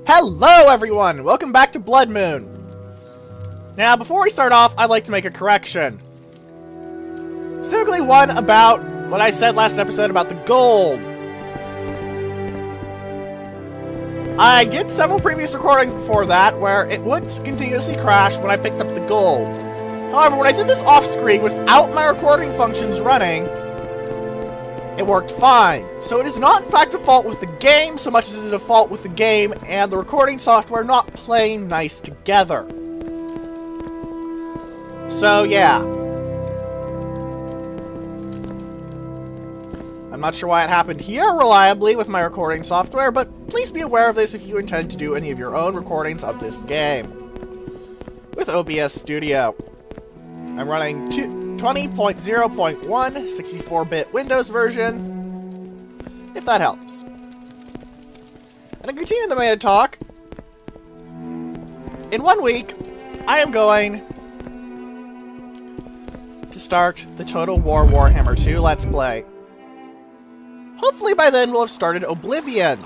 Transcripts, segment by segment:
Hello everyone! Welcome back to Blood Moon! Now, before we start off, I'd like to make a correction. Specifically one about what I said last episode about the gold. I did several previous recordings before that where it would continuously crash when I picked up the gold. However, when I did this off-screen without my recording functions running, it worked fine. So it is not in fact a fault with the game so much as it is a fault with the game and the recording software not playing nice together. So yeah. I'm not sure why it happened here reliably with my recording software, but please be aware of this if you intend to do any of your own recordings of this game. With OBS Studio. I'm running 20.0.1, 64-bit Windows version, if that helps. And to continue the meta talk, in 1 week, I am going to start the Total War Warhammer 2 Let's Play. Hopefully by then we'll have started Oblivion.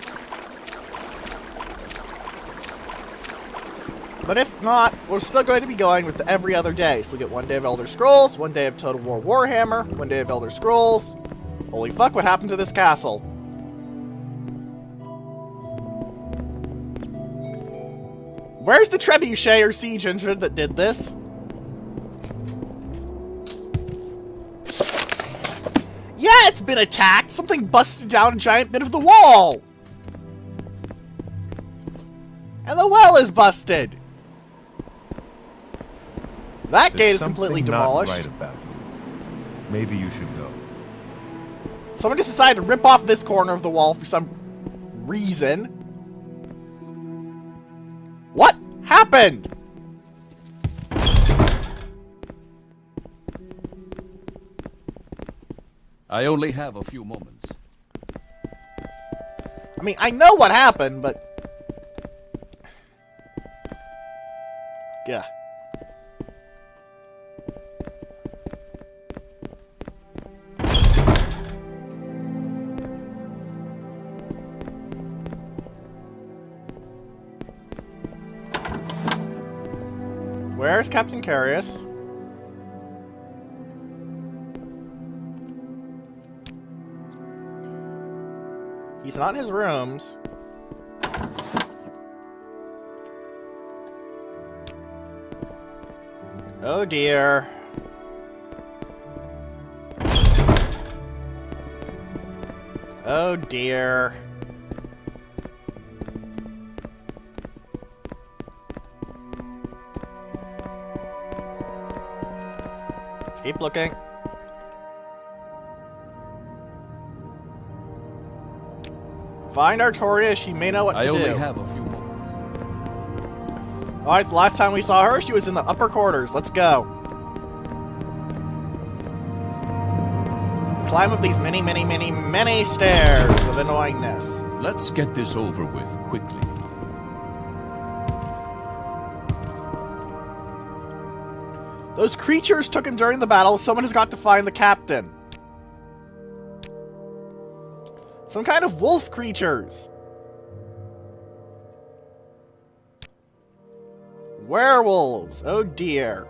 But if not, we're still going to be going with every other day. So we'll get 1 day of Elder Scrolls, 1 day of Total War Warhammer, 1 day of Elder Scrolls. Holy fuck, what happened to this castle? Where's the trebuchet or siege engine that did this? Yeah, it's been attacked! Something busted down a giant bit of the wall! And the well is busted! That gate is completely demolished. Right about you. Maybe you should go. Someone just decided to rip off this corner of the wall for some reason. What happened? I only have a few moments. I mean, I know what happened, but... yeah. Where's Captain Carius? He's not in his rooms. Oh dear. Oh dear. Let's keep looking. Find Artoria, she may know what to do. I only have a few moments. Alright, the last time we saw her, she was in the upper quarters. Let's go. Climb up these many, many, many, many stairs of annoyingness. Let's get this over with quickly. Those creatures took him during the battle. Someone has got to find the captain. Some kind of wolf creatures. Werewolves. Oh dear.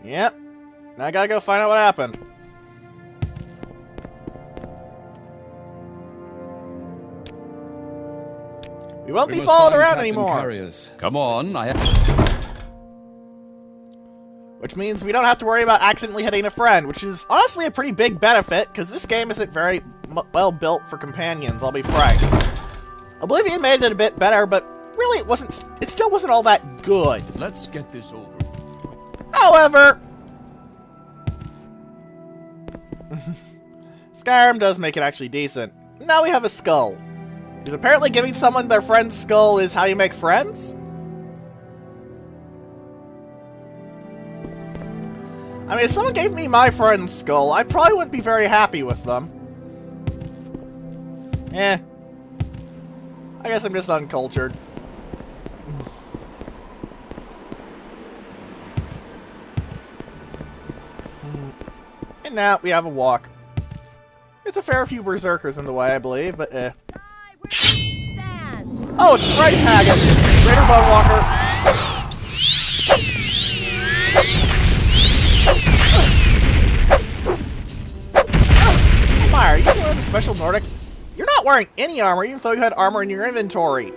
Yep. Now I gotta go find out what happened. We won't be followed around anymore. Come on, Which means we don't have to worry about accidentally hitting a friend, which is honestly a pretty big benefit, because this game isn't very well built for companions, I'll be frank. Oblivion made it a bit better, but really it still wasn't all that good. Let's get this over. However, Skyrim does make it actually decent. Now we have a skull. Because apparently giving someone their friend's skull is how you make friends? I mean, if someone gave me my friend's skull, I probably wouldn't be very happy with them. I guess I'm just uncultured. And now we have a walk. It's a fair few berserkers in the way, I believe, but Oh, it's a Thrice Haggard! Greater Bone Walker! Oh my, are you wearing the special Nordic? You're not wearing any armor, even though you had armor in your inventory.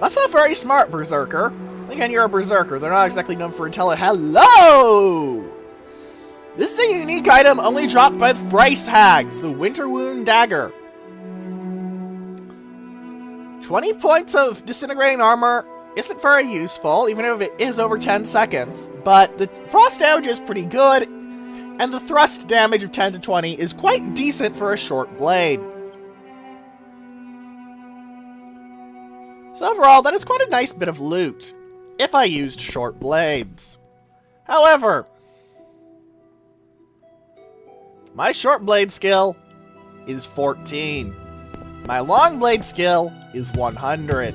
That's not very smart, Berserker. Again, you're a Berserker. They're not exactly known for intelligence. Hello! This is a unique item only dropped by Thrice Hags, the Winter Wound Dagger. 20 points of disintegrating armor isn't very useful, even if it is over 10 seconds, but the frost damage is pretty good, and the thrust damage of 10 to 20 is quite decent for a short blade. So overall, that is quite a nice bit of loot, if I used short blades. However, my short blade skill is 14. My long blade skill is 100.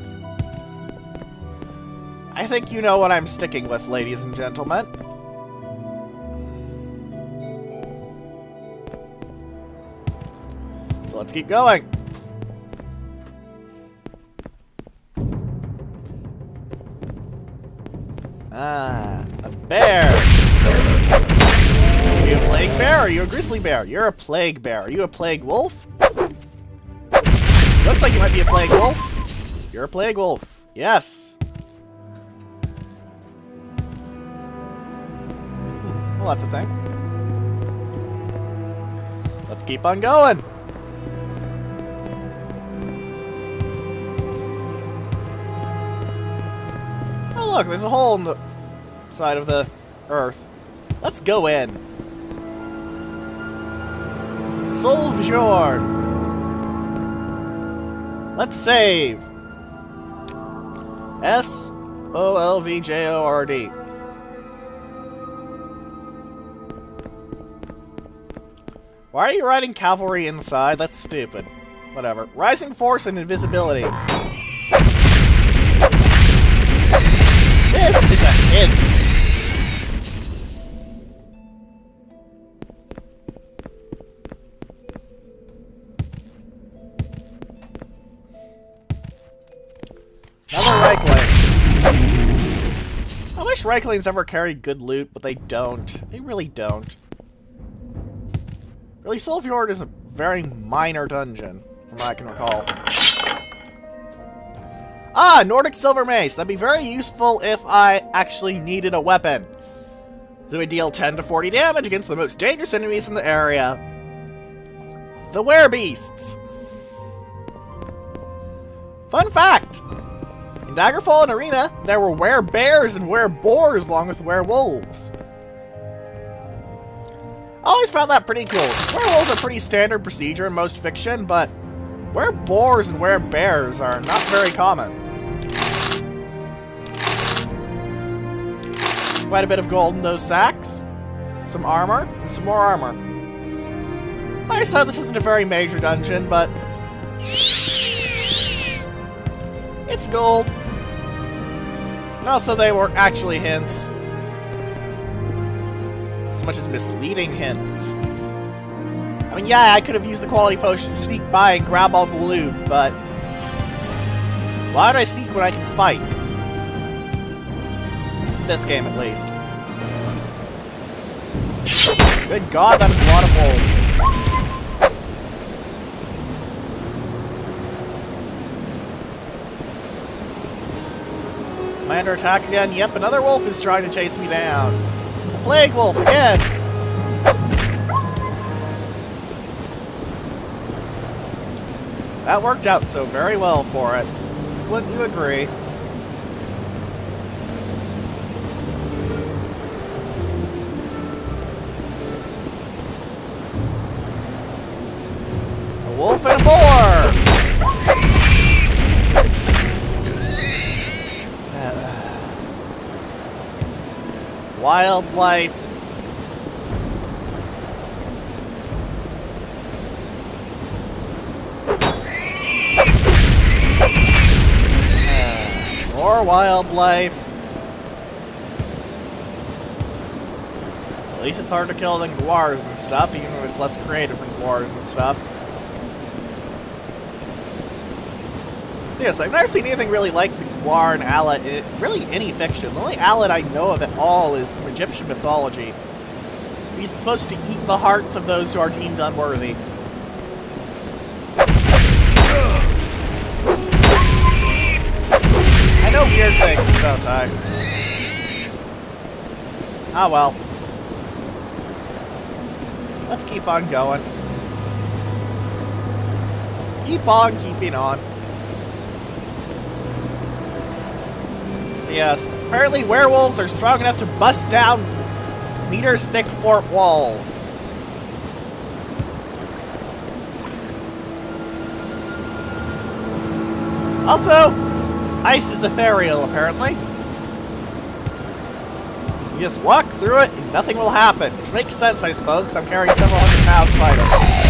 I think you know what I'm sticking with, ladies and gentlemen. So let's keep going. Ah, a bear. Are you a plague bear or are you a grizzly bear? You're a plague bear. Are you a plague wolf? Looks like you might be a plague wolf. You're a plague wolf. Yes. Well, that's a thing. Let's keep on going. Oh, look, there's a hole in the side of the earth. Let's go in. Solvjord. Let's save. Solvjord. Why are you riding cavalry inside? That's stupid. Whatever. Rising force and invisibility. This is a hint. Another Reichling. I wish Reichlings ever carried good loot, but they don't. They really don't. Really, Solvjord is a very minor dungeon, from what I can recall. Ah, Nordic Silver Mace. That'd be very useful if I actually needed a weapon. So it would deal 10 to 40 damage against the most dangerous enemies in the area. The Werebeasts. Fun fact! In Daggerfall and Arena, there were werebears and wereboars along with werewolves. I always found that pretty cool. Werewolves are pretty standard procedure in most fiction, but wereboars and werebears are not very common. Quite a bit of gold in those sacks. Some armor, and some more armor. Like I said, this isn't a very major dungeon, but it's gold. Also, they were actually hints. As much as misleading hints. I mean, yeah, I could have used the quality potion to sneak by and grab all the loot, but why would I sneak when I can fight? In this game, at least. Good God, that is a lot of wolves. Am I under attack again? Yep, another wolf is trying to chase me down. Plague wolf again! That worked out so very well for it. Wouldn't you agree? A wolf and a boar! Wildlife. More wildlife. At least it's harder to kill than Guars and stuff, even if it's less creative than Guars and stuff. So yes, I've never seen anything really like the Guar and Alet in really any fiction. The only Alet I know of at all is from Egyptian mythology. He's supposed to eat the hearts of those who are deemed unworthy. I know weird things, don't I? Ah well. Let's keep on going. Keep on keeping on. Yes, apparently werewolves are strong enough to bust down meters-thick fort walls. Also, ice is ethereal, apparently. You just walk through it and nothing will happen. Which makes sense, I suppose, because I'm carrying several hundred pounds of items.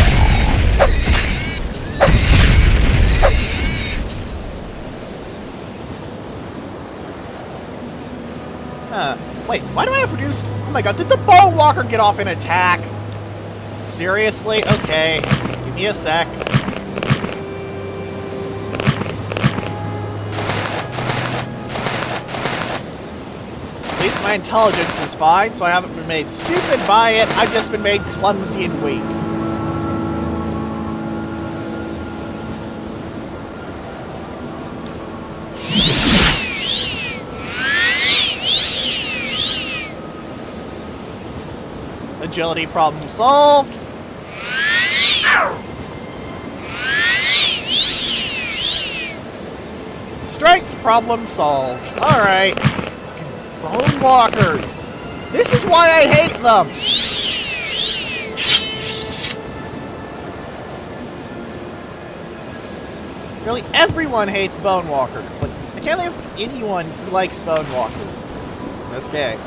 Wait, why do I have reduced... Oh my god, did the Bone Walker get off an attack? Seriously? Okay. Give me a sec. At least my intelligence is fine, so I haven't been made stupid by it. I've just been made clumsy and weak. Agility problem solved. Strength problem solved. Alright. Fucking Bone Walkers. This is why I hate them. Really, everyone hates Bone Walkers. Like, I can't think of anyone who likes Bone Walkers in this game.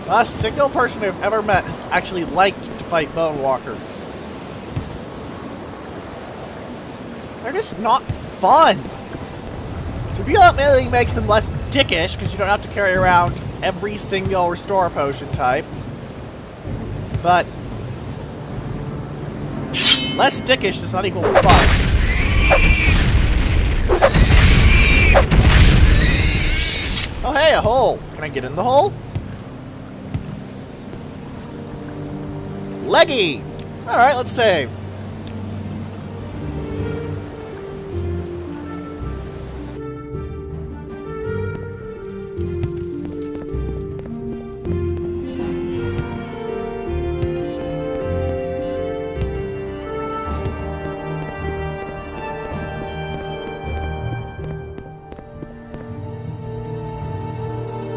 The last single person I've ever met has actually liked to fight Bone Walkers. They're just not fun. To be honest, it makes them less dickish, because you don't have to carry around every single restore potion type. But less dickish does not equal fun. Oh hey, a hole. Can I get in the hole? Leggy! Alright, let's save.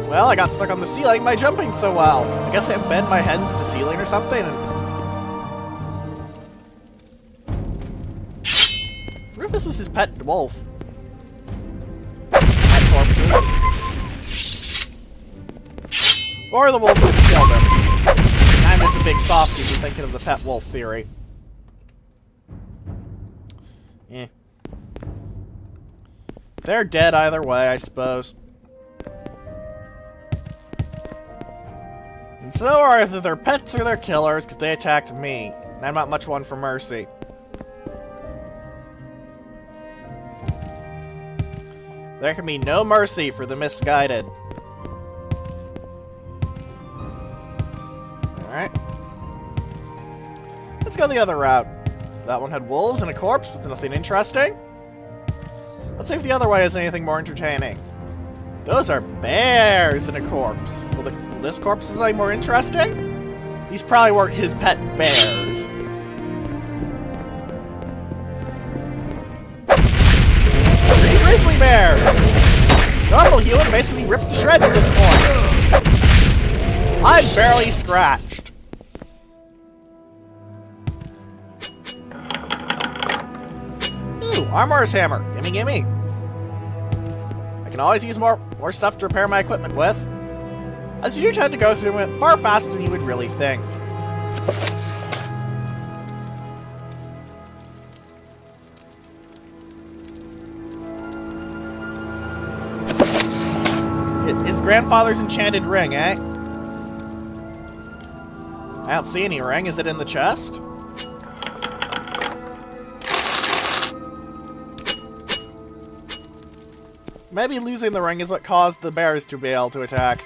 Well, I got stuck on the ceiling by jumping so well. I guess I bent my head into the ceiling or something and... What if this was his pet wolf? Pet corpses. Or the wolf could have killed him. I'm just a big softie for thinking of the pet wolf theory. Eh. They're dead either way, I suppose. And so are either their pets or their killers, because they attacked me. And I'm not much one for mercy. There can be no mercy for the misguided. Alright. Let's go the other route. That one had wolves and a corpse with nothing interesting. Let's see if the other way has anything more entertaining. Those are bears and a corpse. Will this corpse is any more interesting? These probably weren't his pet bears. Grizzly bears! Normal human basically ripped to shreds at this point. I'm barely scratched. Ooh, Armor's hammer. Gimme, gimme. I can always use more stuff to repair my equipment with. As you tend to go through it far faster than you would really think. His grandfather's enchanted ring, eh? I don't see any ring. Is it in the chest? Maybe losing the ring is what caused the bears to be able to attack.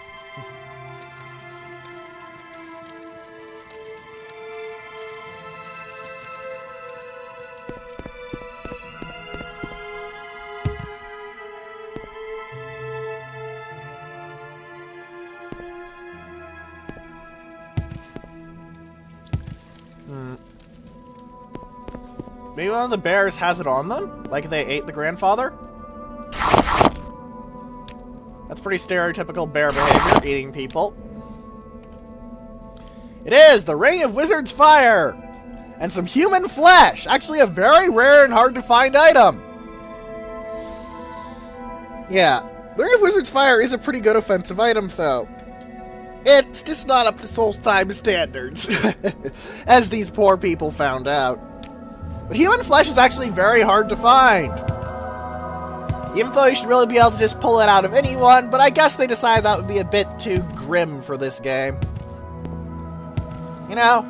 Maybe one of the bears has it on them? Like they ate the grandfather? That's pretty stereotypical bear behavior, eating people. It is the Ring of Wizard's Fire! And some human flesh! Actually a very rare and hard to find item! Yeah, the Ring of Wizard's Fire is a pretty good offensive item, though. It's just not up to Soulstime standards, as these poor people found out. But human flesh is actually very hard to find. Even though you should really be able to just pull it out of anyone, but I guess they decided that would be a bit too grim for this game. You know?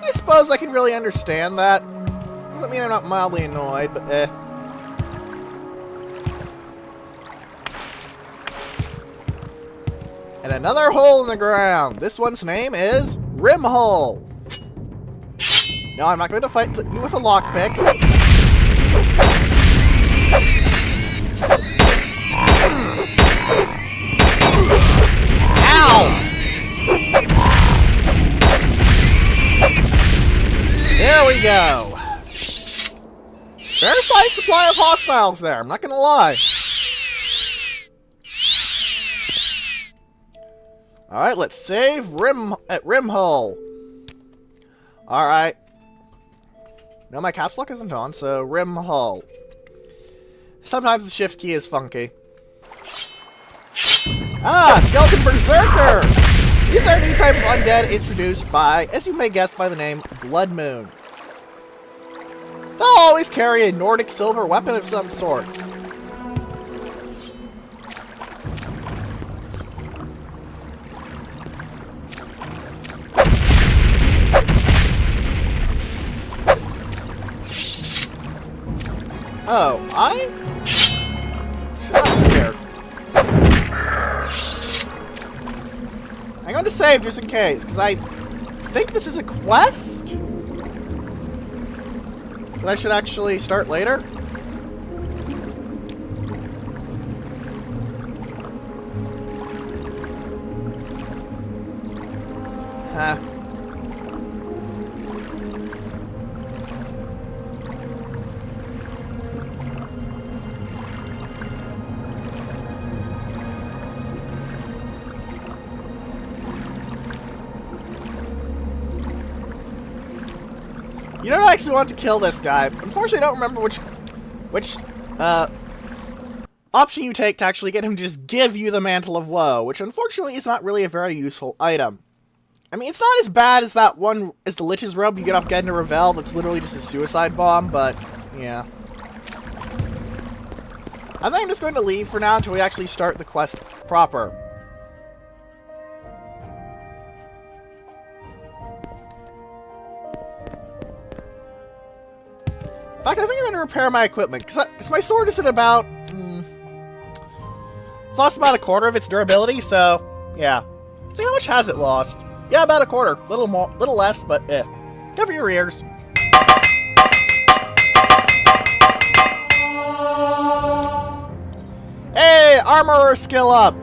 I suppose I can really understand that. Doesn't mean I'm not mildly annoyed, but eh. And another hole in the ground. This one's name is Rimhole. No, I'm not going to fight you with a lockpick. Ow! There we go. Very slight supply of hostiles there, I'm not going to lie. Alright, let's save Rimhole. Alright. No, my caps lock isn't on, so Rimhole. Sometimes the shift key is funky. Ah, Skeleton Berserker! These are a new type of undead introduced by, as you may guess by the name, Blood Moon. They'll always carry a Nordic silver weapon of some sort. Oh, I should not be here. I'm going to save just in case, because I think this is a quest that I should actually start later. Huh. You don't actually want to kill this guy. Unfortunately, I don't remember which option you take to actually get him to just give you the Mantle of Woe, which unfortunately is not really a very useful item. I mean, it's not as bad as that one, as the Lich's Robe you get off Gedna Revel, that's literally just a suicide bomb, but, yeah. I think I'm just going to leave for now until we actually start the quest proper. In fact, I think I'm going to repair my equipment, because my sword is at about... it's lost about a quarter of its durability, so, yeah. See, how much has it lost? Yeah, about a quarter. Little more, little less, but eh. Cover your ears. Hey, armorer skill up!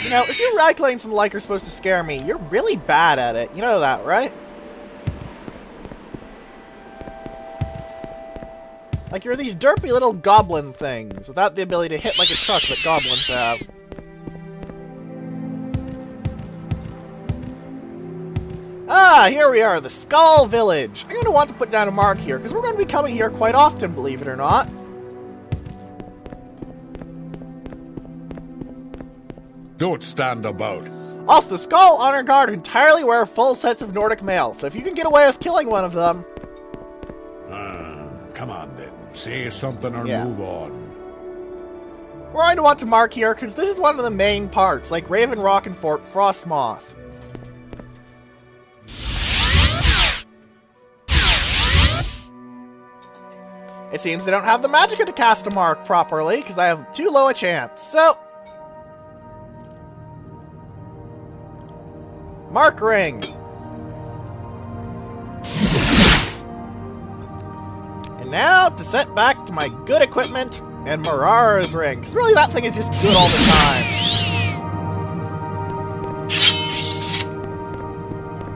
You know, if your ride lanes and the like are supposed to scare me, you're really bad at it. You know that, right? Like, you're these derpy little goblin things, without the ability to hit like a truck that goblins have. Ah, here we are, the Skull Village. I'm going to want to put down a mark here, because we're going to be coming here quite often, believe it or not. Don't stand about. Also, the Skull Honor Guard entirely wear full sets of Nordic mail, so if you can get away with killing one of them... Come on then. Say something or Yeah. move on. We're going to want to mark here, because this is one of the main parts, like Raven Rock and Fort Frostmoth. It seems they don't have the magicka to cast a mark properly, because I have too low a chance, so... Mark ring! And now, to set back to my good equipment and Marara's ring, because really that thing is just good all the time.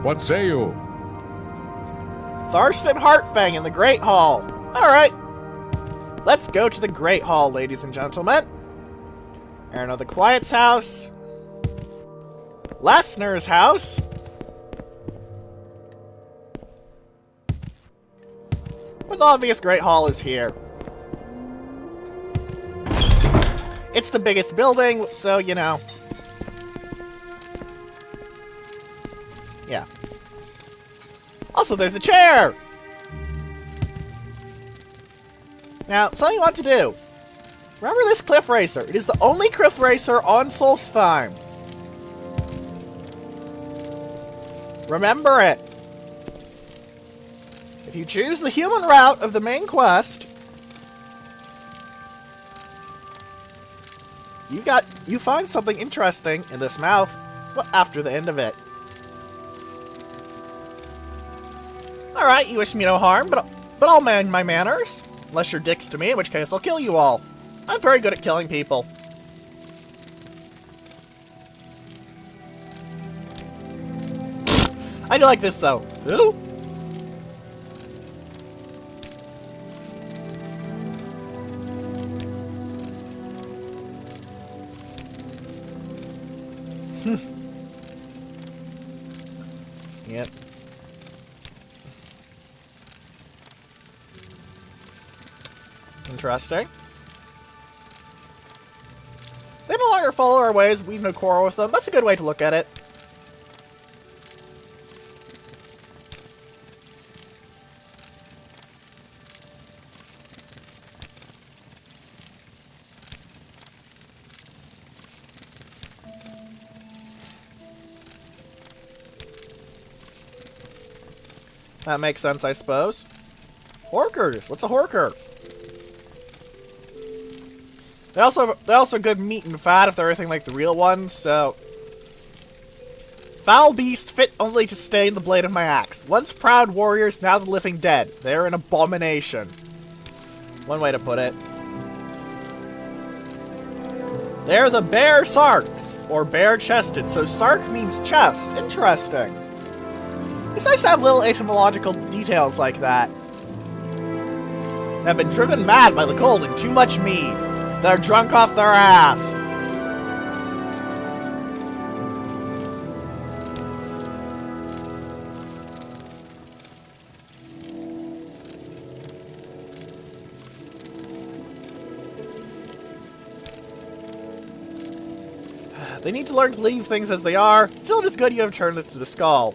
What say you? Tharston Heartfang in the Great Hall. Alright. Let's go to the Great Hall, ladies and gentlemen. Aaron of the Quiet's house. Lassner's house. But the obvious Great Hall is here. It's the biggest building, so, you know. Yeah. Also, there's a chair! Now, something you want to do. Remember this cliff racer. It is the only cliff racer on Solstheim. Remember it. If you choose the human route of the main quest, you find something interesting in this mouth after the end of it. Alright, you wish me no harm, but I'll man my manners. Unless you're dicks to me, in which case I'll kill you all. I'm very good at killing people. I do like this though. Ooh. Yep. Interesting. They no longer follow our ways, we've no quarrel with them. That's a good way to look at it. That makes sense, I suppose. Horkers! What's a horker? They're also good meat and fat if they're anything like the real ones, so... Foul beast fit only to stain the blade of my axe. Once proud warriors, now the living dead. They're an abomination. One way to put it. They're the bear sarks, or bare-chested, so sark means chest. Interesting. It's nice to have little etymological details like that. They've been driven mad by the cold and too much mead. They're drunk off their ass. They need to learn to leave things as they are. Still, it is good you have turned it to the skull.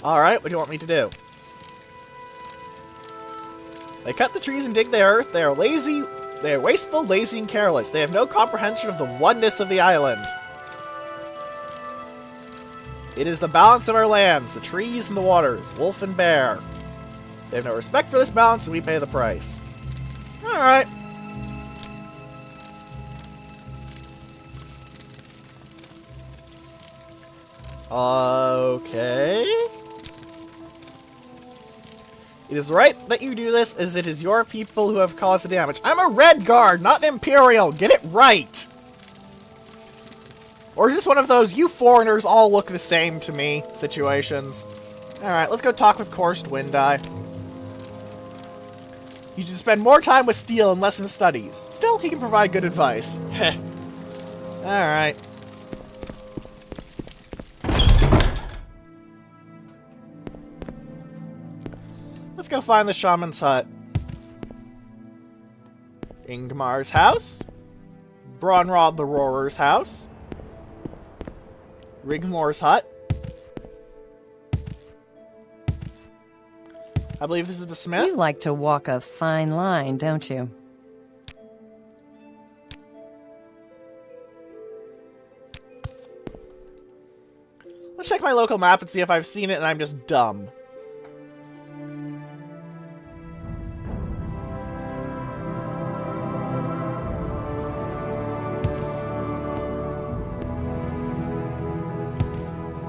Alright, what do you want me to do? They cut the trees and dig the earth. They are lazy. They are wasteful, lazy, and careless. They have no comprehension of the oneness of the island. It is the balance of our lands, the trees and the waters, wolf and bear. They have no respect for this balance, and we pay the price. Alright. Okay. It is right that you do this, as it is your people who have caused the damage. I'm a Red Guard, not an Imperial. Get it right. Or is this one of those, you foreigners all look the same to me situations? Alright, let's go talk with Korst Windeye. You should spend more time with Steel and less in studies. Still, he can provide good advice. Heh. Alright. Let's go find the shaman's hut. Ingmar's house. Bronrod the Roarer's house. Rigmor's hut. I believe this is the smith. You like to walk a fine line, don't you? Let's check my local map and see if I've seen it and I'm just dumb.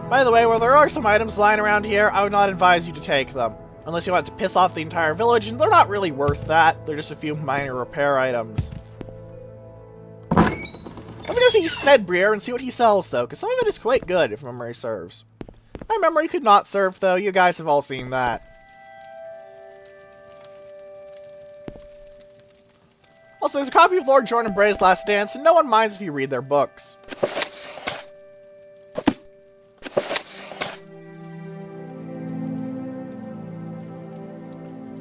By the way, while there are some items lying around here, I would not advise you to take them. Unless you want to piss off the entire village, and they're not really worth that. They're just a few minor repair items. Let's go see Snedbreer and see what he sells, though, because some of it is quite good, if memory serves. My memory could not serve, though. You guys have all seen that. Also, there's a copy of Lord Jordan Bray's Last Dance, and no one minds if you read their books.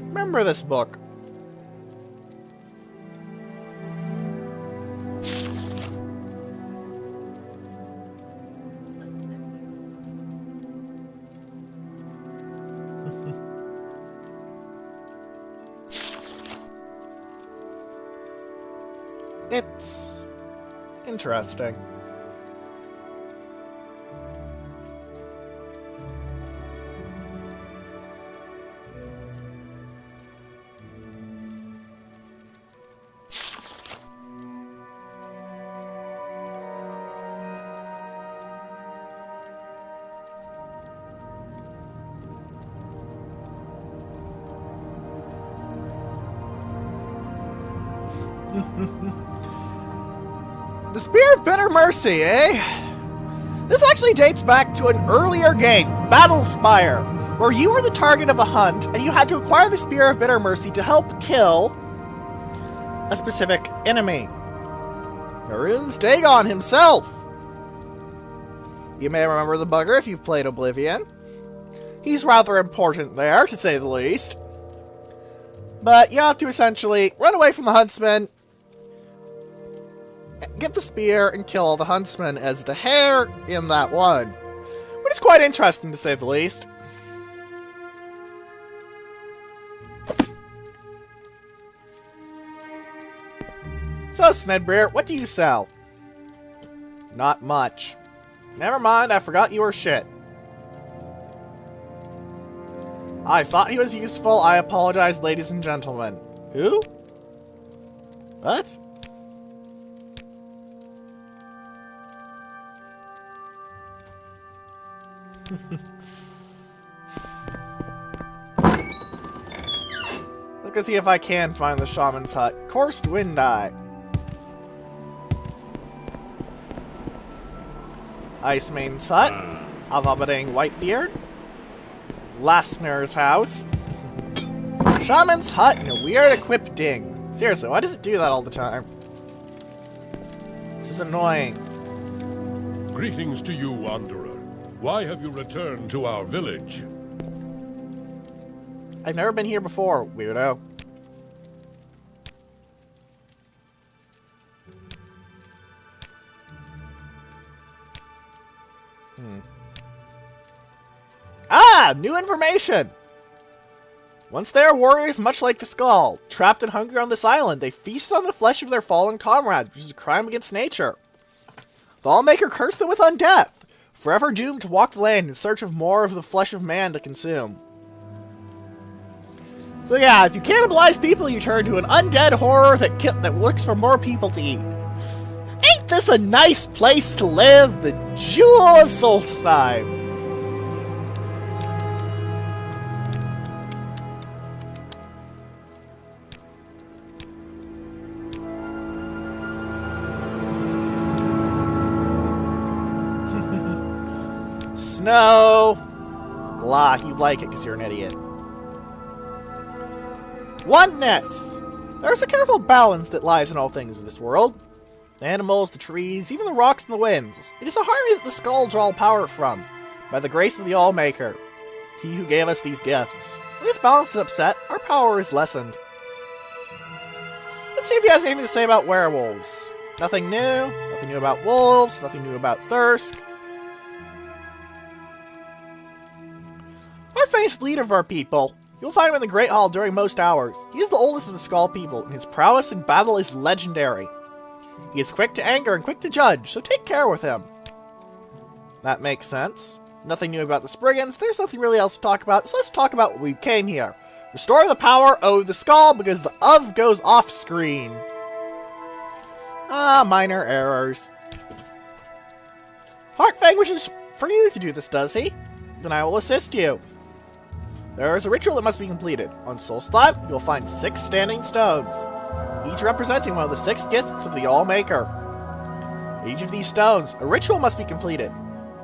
Remember this book. It's interesting. The Spear of Bitter Mercy, eh? This actually dates back to an earlier game, Battlespire, where you were the target of a hunt, and you had to acquire the Spear of Bitter Mercy to help kill a specific enemy. Maroon's Dagon himself! You may remember the bugger if you've played Oblivion. He's rather important there, to say the least. But you have to essentially run away from the huntsman, get the spear, and kill all the huntsmen as the hare in that one. Which is quite interesting, to say the least. So, Snedbreer, what do you sell? Not much. Never mind, I forgot you were shit. I thought he was useful. I apologize, ladies and gentlemen. Who? What? Let's go see if I can find the shaman's hut. Coursed Wind Eye. Ice Main's hut. A vomiting Whitebeard. Lastner's house. Shaman's hut and a weird equip ding. Seriously, why does it do that all the time? This is annoying. Greetings to you, Wanderer. Why have you returned to our village? I've never been here before, weirdo. Ah! New information! Once they are warriors much like the Skull, trapped and hungry on this island, they feast on the flesh of their fallen comrades, which is a crime against nature. The Allmaker cursed them with undeath, forever doomed to walk the land in search of more of the flesh of man to consume. So yeah, if you cannibalize people, you turn to an undead horror that looks for more people to eat. Ain't this a nice place to live? The Jewel of Solstheim. Snow! Blah, you like it because you're an idiot. Oneness! There's a careful balance that lies in all things of this world. The animals, the trees, even the rocks and the winds. It is a harmony that the Skull draw power from, by the grace of the Allmaker, he who gave us these gifts. When this balance is upset, our power is lessened. Let's see if he has anything to say about werewolves. Nothing new. Nothing new about wolves. Nothing new about thirst. Our famous leader of our people. You'll find him in the Great Hall during most hours. He is the oldest of the Skull people, and his prowess in battle is legendary. He is quick to anger and quick to judge, so take care with him. That makes sense. Nothing new about the Spriggans. There's nothing really else to talk about, so let's talk about what we came here. Restore the power of the Skull because the of goes off screen. Ah, minor errors. Heartfang wishes for you to do this, does he? Then I will assist you. There is a ritual that must be completed. On Soul Slab, you will find 6 standing stones, each representing one of the 6 gifts of the All-Maker. Each of these stones, a ritual must be completed.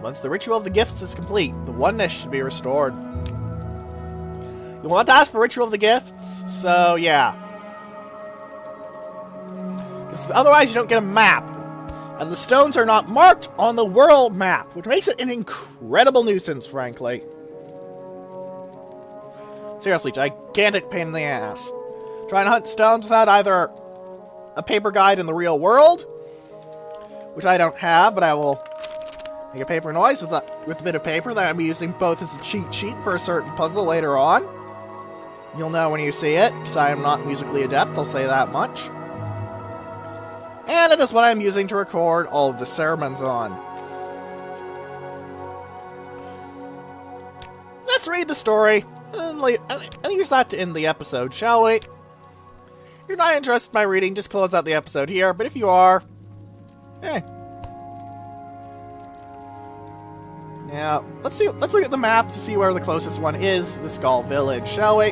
Once the ritual of the gifts is complete, the oneness should be restored. You want to ask for ritual of the gifts, so yeah. Because otherwise you don't get a map. And the stones are not marked on the world map, which makes it an incredible nuisance, frankly. Seriously, gigantic pain in the ass. Trying to hunt stones without either a paper guide in the real world, which I don't have, but I will make a paper noise with a bit of paper that I'm using both as a cheat sheet for a certain puzzle later on. You'll know when you see it, because I am not musically adept, I'll say that much. And it is what I'm using to record all of the sermons on. Let's read the story. And use that to end the episode, shall we? If you're not interested in my reading, just close out the episode here, but if you are, Now, let's look at the map to see where the closest one is, the Skull Village, shall we?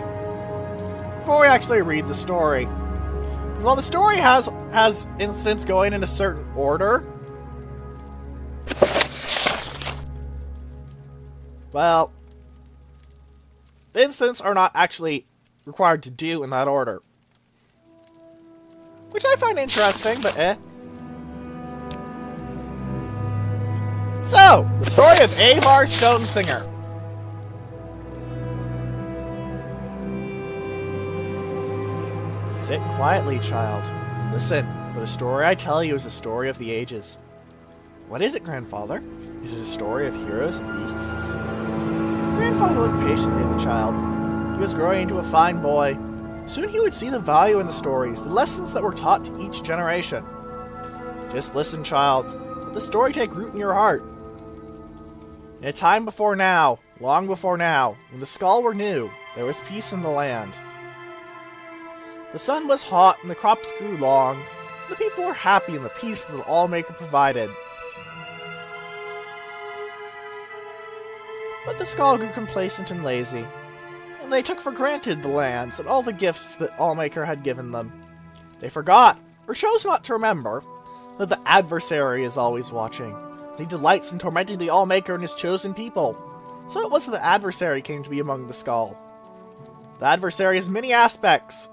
Before we actually read the story. While the story has incidents going in a certain order, well, the incidents are not actually required to do in that order. Which I find interesting, but So, the story of Avar Stonesinger. Sit quietly, child, and listen, for the story I tell you is a story of the ages. What is it, grandfather? Is it a story of heroes and beasts? Grandfather looked patiently at the child. He was growing into a fine boy. Soon he would see the value in the stories, the lessons that were taught to each generation. Just listen, child. Let the story take root in your heart. In a time before now, long before now, when the Skull were new, there was peace in the land. The sun was hot and the crops grew long. And the people were happy in the peace that the All-Maker provided. But the Skull grew complacent and lazy, and they took for granted the lands and all the gifts that All-Maker had given them. They forgot, or chose not to remember, that the adversary is always watching. He delights in tormenting the All-Maker and his chosen people. So it was that the adversary came to be among the Skull. The adversary has many aspects.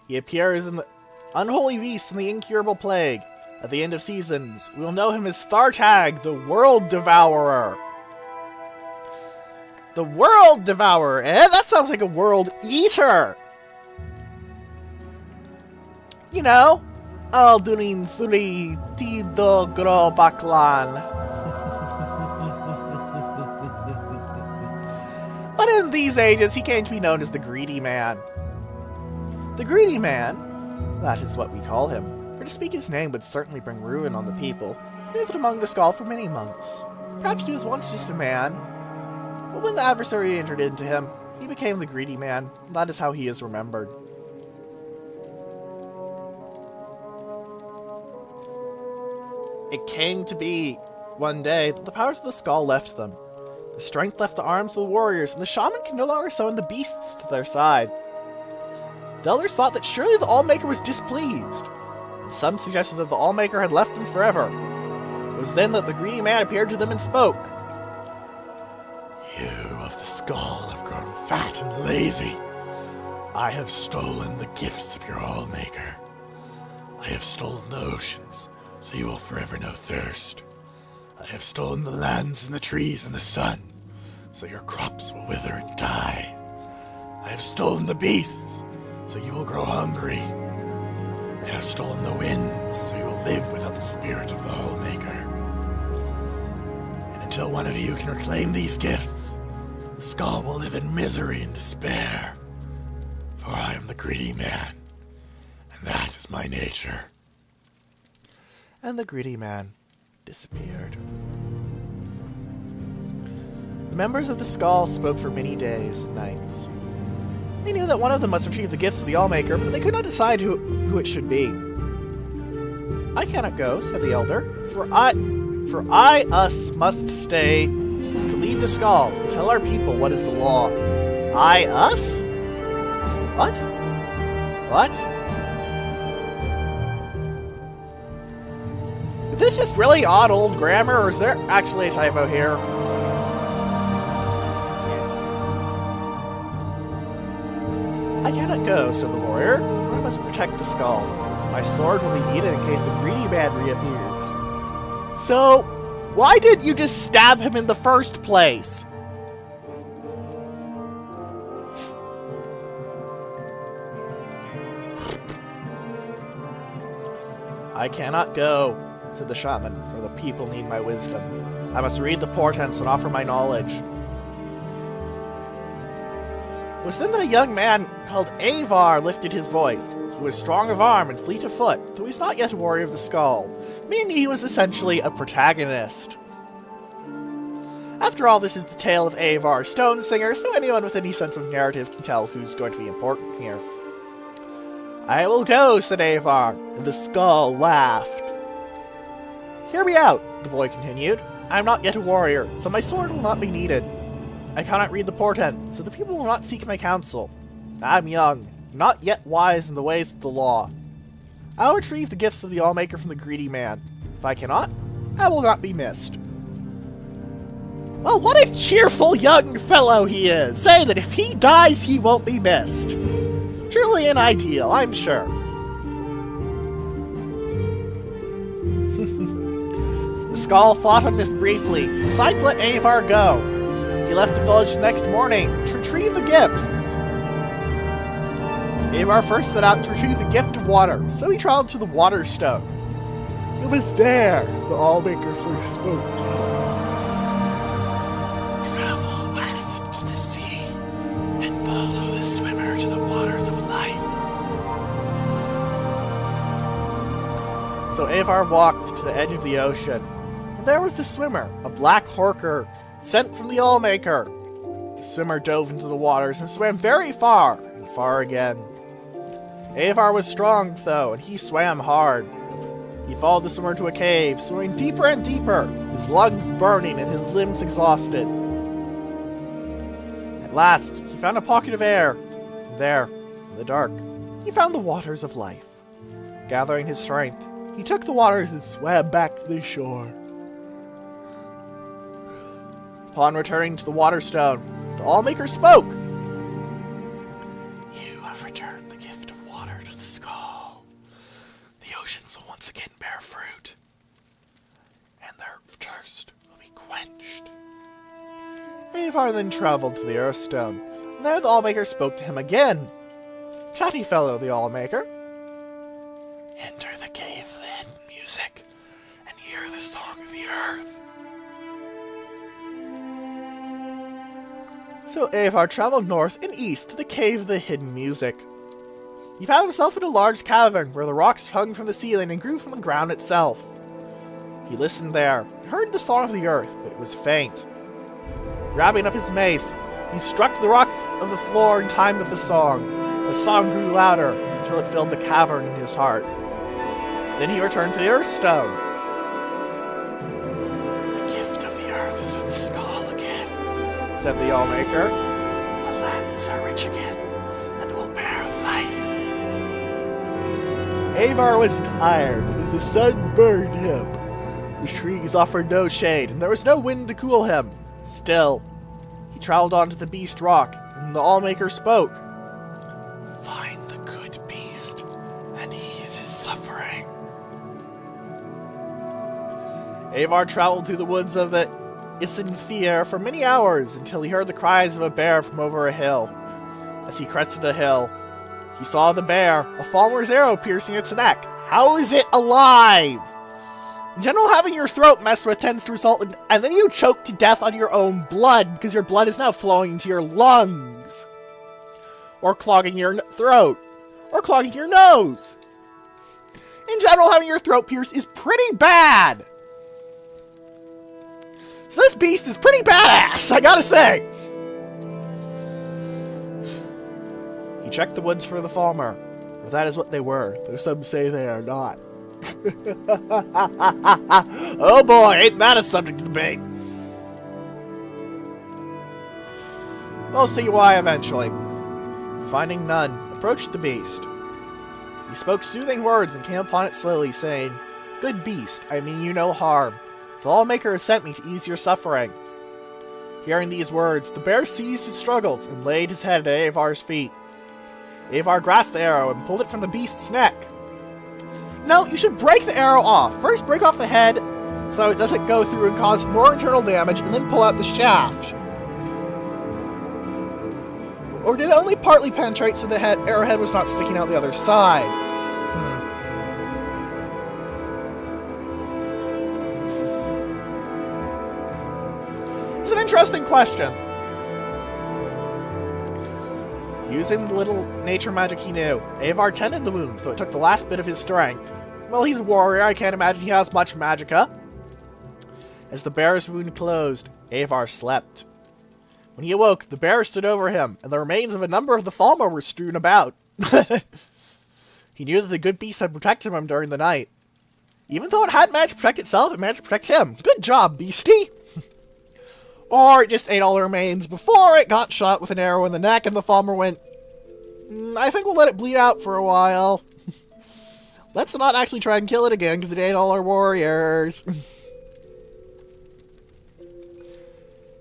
He appears in the unholy beast and the incurable plague. At the end of seasons, we will know him as Thartag, the World Devourer. The World Devourer, eh? That sounds like a World Eater! You know, Aldurin Thuli Tido Gro Baklan. But in these ages, he came to be known as the Greedy Man. The Greedy Man, that is what we call him, for to speak his name would certainly bring ruin on the people, lived among the Skull for many months. Perhaps he was once just a man, but when the adversary entered into him, he became the Greedy Man, and that is how he is remembered. It came to be, one day, that the powers of the Skull left them. The strength left the arms of the warriors, and the shaman could no longer summon the beasts to their side. The elders thought that surely the All-Maker was displeased, and some suggested that the All-Maker had left them forever. It was then that the Greedy Man appeared to them and spoke. You of the Skull have grown fat and lazy. I have stolen the gifts of your All-Maker. I have stolen the oceans, so you will forever know thirst. I have stolen the lands and the trees and the sun, so your crops will wither and die. I have stolen the beasts, so you will grow hungry. I have stolen the winds, so you will live without the spirit of the Allmaker. And until one of you can reclaim these gifts, the skull will live in misery and despair. For I am the greedy man, and that is my nature. And the greedy man disappeared. The members of the skull spoke for many days and nights. They knew that one of them must retrieve the gifts of the Allmaker, but they could not decide who it should be. I cannot go, said the elder, for us must stay to lead the skull and tell our people what is the law. Us? What? What? Is this just really odd old grammar, or is there actually a typo here? I cannot go, said the warrior, for I must protect the skull. My sword will be needed in case the greedy man reappears. So, why didn't you just stab him in the first place? I cannot go, said the shaman, for the people need my wisdom. I must read the portents and offer my knowledge. It was then that a young man called Avar lifted his voice. He was strong of arm and fleet of foot, though he's not yet a warrior of the skull, meaning he was essentially a protagonist. After all, this is the tale of Avar, Stone Singer, so anyone with any sense of narrative can tell who's going to be important here. I will go, said Avar, and the skull laughed. Hear me out, the boy continued. I am not yet a warrior, so my sword will not be needed. I cannot read the portent, so the people will not seek my counsel. I am young, not yet wise in the ways of the law. I will retrieve the gifts of the Allmaker from the greedy man. If I cannot, I will not be missed. Well, what a cheerful young fellow he is! Say that if he dies, he won't be missed. Truly an ideal, I'm sure. The skull thought on this briefly, decided to let Avar go. He left the village the next morning to retrieve the gifts. Avar first set out to retrieve the gift of water, so he traveled to the water stone. It was there the Allmaker first spoke to him. Travel west to the sea and follow the swimmer to the waters of life. So Avar walked to the edge of the ocean, and there was the swimmer, a black horker, sent from the Allmaker. The swimmer dove into the waters and swam very far, and far again. Avar was strong, though, and he swam hard. He followed the swimmer to a cave, swimming deeper and deeper, his lungs burning and his limbs exhausted. At last, he found a pocket of air, and there, in the dark, he found the waters of life. Gathering his strength, he took the waters and swam back to the shore. Upon returning to the Waterstone, the Allmaker spoke. You have returned the gift of water to the skull. The oceans will once again bear fruit, and their thirst will be quenched. Avar then traveled to the Earthstone, and there the Allmaker spoke to him again. Chatty fellow, the Allmaker. Enter the cave of the hidden music, and hear the song of the earth. So Avar traveled north and east to the cave of the hidden music. He found himself in a large cavern where the rocks hung from the ceiling and grew from the ground itself. He listened there and heard the song of the earth, but it was faint. Grabbing up his mace, he struck the rocks of the floor in time with the song. The song grew louder until it filled the cavern in his heart. Then he returned to the Earthstone. The gift of the earth is with the skull again, said the Allmaker. The lands are rich again, and will bear life. Avar was tired as the sun burned him. The trees offered no shade, and there was no wind to cool him. Still, he traveled on to the Beast Rock, and the Allmaker spoke. Find the good beast, and ease his suffering. Avar traveled through the woods of the Isenfir for many hours until he heard the cries of a bear from over a hill. As he crested a hill, he saw the bear, a Falmer's arrow piercing its neck. How is it alive? In general, having your throat messed with tends to result in, and then you choke to death on your own blood, because your blood is now flowing into your lungs. Or clogging your throat. Or clogging your nose. In general, having your throat pierced is pretty bad. So this beast is pretty badass, I gotta say. He checked the woods for the Falmer. Well, that is what they were, though some say they are not. Oh boy, ain't that a subject of debate. We'll see why eventually. Finding none, approached the beast. He spoke soothing words and came upon it slowly, saying, "Good beast, I mean you no harm. The Lawmaker has sent me to ease your suffering." Hearing these words, the bear ceased his struggles and laid his head at Avar's feet. Avar grasped the arrow and pulled it from the beast's neck. No, you should break the arrow off. First break off the head so it doesn't go through and cause more internal damage, and then pull out the shaft. Or did it only partly penetrate so the arrowhead was not sticking out the other side? It's an interesting question. Using the little nature magic he knew, Avar tended the wound, though it took the last bit of his strength. Well, he's a warrior, I can't imagine he has much magicka. As the bear's wound closed, Avar slept. When he awoke, the bear stood over him, and the remains of a number of the Falmer were strewn about. He knew that the good beast had protected him during the night. Even though it hadn't managed to protect itself, it managed to protect him. Good job, beastie! Or it just ate all the remains before it got shot with an arrow in the neck, and the Falmer went, I think we'll let it bleed out for a while. Let's not actually try and kill it again, because it ate all our warriors.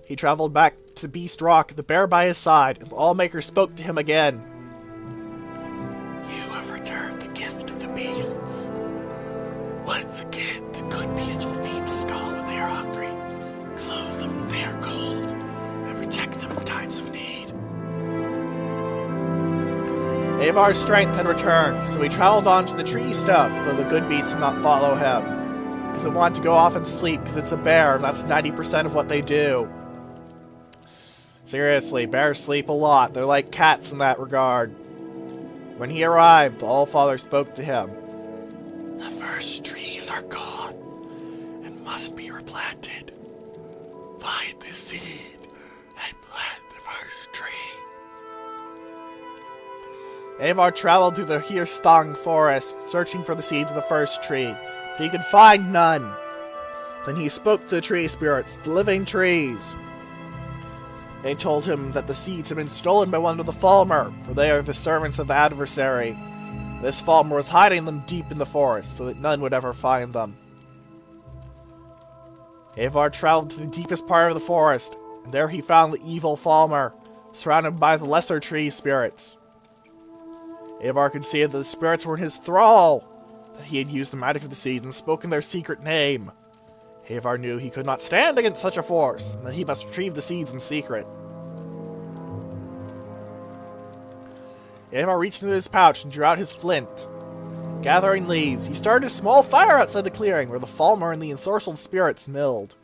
He traveled back to Beast Rock, the bear by his side, and the Lawmaker spoke to him again. You have returned the gift of the beasts. Once again, the good beast will feed the skull when they are hungry, clothe them when they are cold, and protect them in times of need. Avar's strength had returned, so he traveled on to the tree stump, though the good beast did not follow him, because it wanted to go off and sleep, because it's a bear, and that's 90% of what they do. Seriously, bears sleep a lot. They're like cats in that regard. When he arrived, the Allfather spoke to him. The first trees are gone and must be replanted. Find the seed and plant the first tree. Avar traveled through the Hirstang forest, searching for the seeds of the first tree, but he could find none. Then he spoke to the tree spirits, the living trees. They told him that the seeds had been stolen by one of the Falmer, for they are the servants of the adversary. This Falmer was hiding them deep in the forest, so that none would ever find them. Avar traveled to the deepest part of the forest, and there he found the evil Falmer, surrounded by the lesser tree spirits. Avar could see that the spirits were in his thrall, that he had used the magic of the seeds and spoken their secret name. Avar knew he could not stand against such a force, and that he must retrieve the seeds in secret. Avar reached into his pouch and drew out his flint. Gathering leaves, he started a small fire outside the clearing where the Falmer and the ensorcelled spirits milled.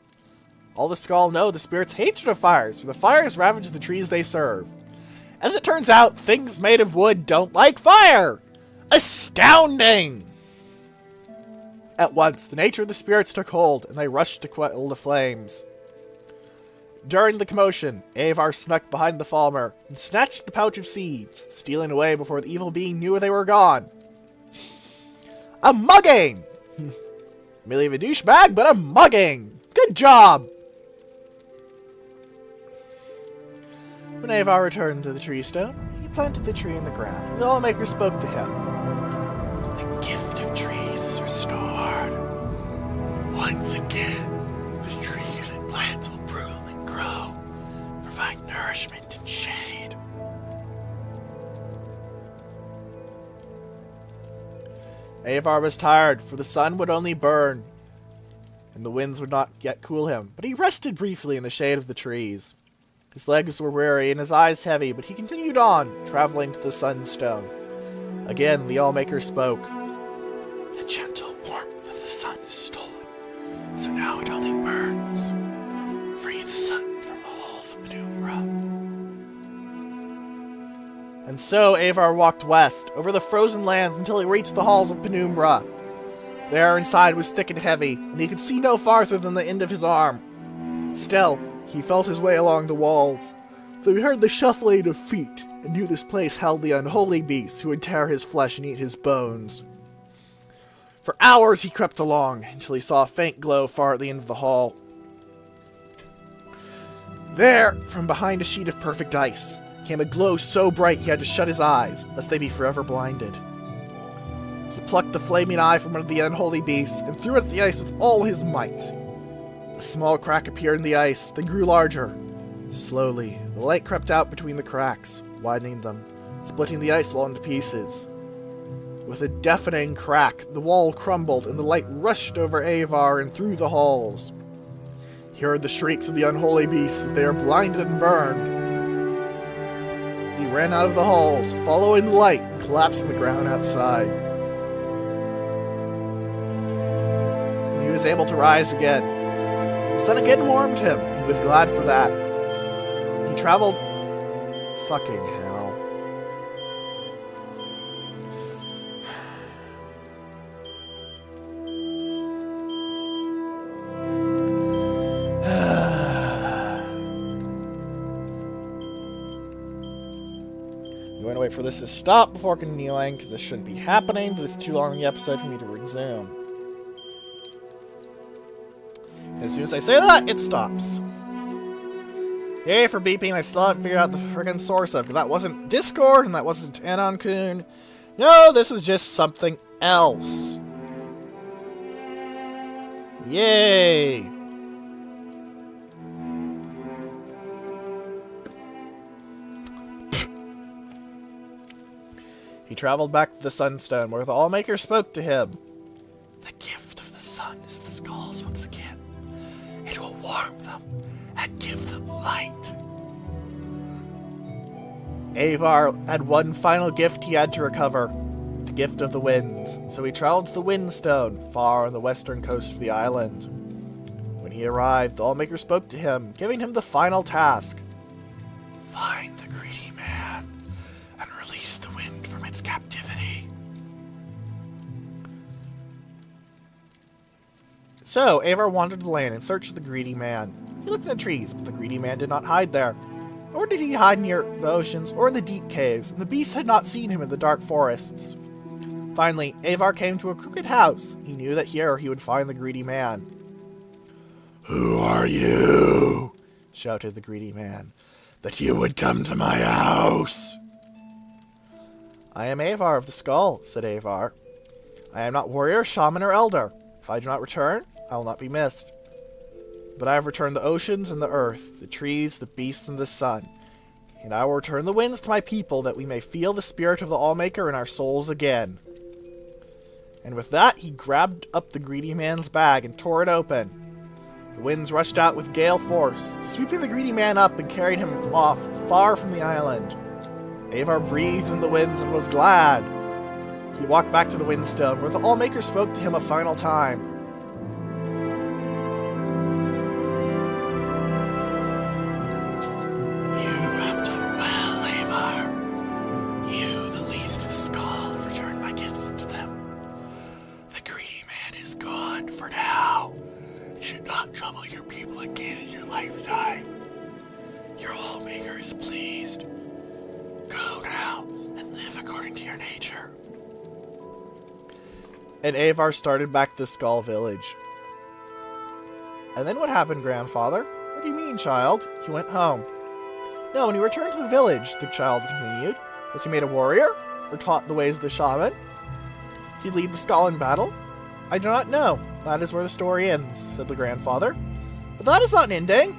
All the Skull know the spirits' hatred of fires, for the fires ravage the trees they serve. As it turns out, things made of wood don't like fire! Astounding! At once, the nature of the spirits took hold, and they rushed to quell the flames. During the commotion, Avar snuck behind the Falmer and snatched the pouch of seeds, stealing away before the evil being knew where they were gone. A mugging! Merely a douchebag, but a mugging! Good job! When Avar returned to the tree stone, he planted the tree in the ground, and the Lawmaker spoke to him. The gift of trees is restored. Once again, the trees and plants will prune and grow, provide nourishment and shade. Avar was tired, for the sun would only burn, and the winds would not yet cool him, but he rested briefly in the shade of the trees. His legs were weary and his eyes heavy, but he continued on, traveling to the Sunstone. Again, the Allmaker spoke. The gentle warmth of the sun is stolen, so now it only burns. Free the sun from the halls of Penumbra. And so Avar walked west, over the frozen lands until he reached the halls of Penumbra. The air inside was thick and heavy, and he could see no farther than the end of his arm. Still, he felt his way along the walls, though he heard the shuffling of feet, and knew this place held the unholy beasts who would tear his flesh and eat his bones. For hours he crept along, until he saw a faint glow far at the end of the hall. There, from behind a sheet of perfect ice, came a glow so bright he had to shut his eyes, lest they be forever blinded. He plucked the flaming eye from one of the unholy beasts, and threw it at the ice with all his might. A small crack appeared in the ice, then grew larger. Slowly, the light crept out between the cracks, widening them, splitting the ice wall into pieces. With a deafening crack, the wall crumbled, and the light rushed over Avar and through the halls. He heard the shrieks of the unholy beasts as they were blinded and burned. He ran out of the halls, following the light, and collapsed on the ground outside. He was able to rise again. The sun again warmed him. He was glad for that. He traveled... Fucking hell. I'm going to wait for this to stop before continuing, because this shouldn't be happening, but it's too long in the episode for me to resume. As soon as I say that, it stops. Yay for beeping, I still haven't figured out the friggin' source of it. That wasn't Discord, and that wasn't Anon-kun. No, this was just something else. Yay! He traveled back to the Sunstone, where the Allmaker spoke to him. The gift of the sun is the skulls once again. It will warm them and give them light. Avar had one final gift he had to recover, the gift of the winds, so he traveled to the Windstone, far on the western coast of the island. When he arrived, the Allmaker spoke to him, giving him the final task. Find the greedy man and release the wind from its captivity. So, Avar wandered the land in search of the greedy man. He looked in the trees, but the greedy man did not hide there. Nor did he hide near the oceans or in the deep caves, and the beasts had not seen him in the dark forests. Finally, Avar came to a crooked house. He knew that here he would find the greedy man. "Who are you?" shouted the greedy man, "that you would come to my house?" "I am Avar of the Skull," said Avar. "I am not warrior, shaman, or elder. If I do not return, I will not be missed. But I have returned the oceans and the earth, the trees, the beasts, and the sun. And I will return the winds to my people, that we may feel the spirit of the Allmaker in our souls again." And with that, he grabbed up the greedy man's bag and tore it open. The winds rushed out with gale force, sweeping the greedy man up and carried him off far from the island. Avar breathed in the winds and was glad. He walked back to the Windstone, where the Allmaker spoke to him a final time. Your Allmaker is pleased. Go now and live according to your nature. And Avar started back to the Skull Village. And then what happened, grandfather? What do you mean, child? He went home. No, when he returned to the village, the child continued. Was he made a warrior? Or taught the ways of the shaman? Did he lead the skull in battle? I do not know. That is where the story ends, said the grandfather. But that is not an ending.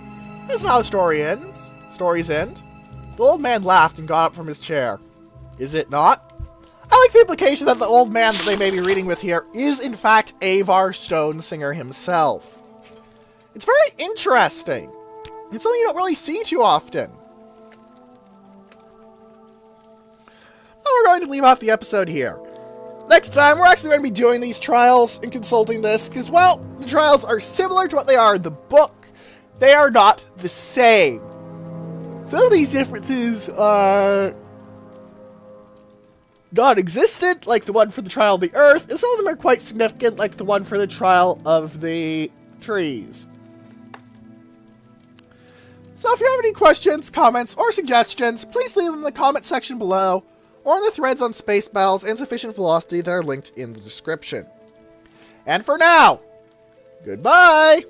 That is not how a story ends. Stories end. The old man laughed and got up from his chair. Is it not? I like the implication that the old man that they may be reading with here is in fact Avar Stonesinger himself. It's very interesting. It's something you don't really see too often. But we're going to leave off the episode here. Next time, we're actually going to be doing these trials and consulting this, because, well, the trials are similar to what they are in the book. They are not the same. Some of these differences are non-existent, like the one for the trial of the earth, and some of them are quite significant, like the one for the trial of the trees. So if you have any questions, comments, or suggestions, please leave them in the comment section below, or in the threads on space battles and sufficient velocity that are linked in the description. And for now, goodbye!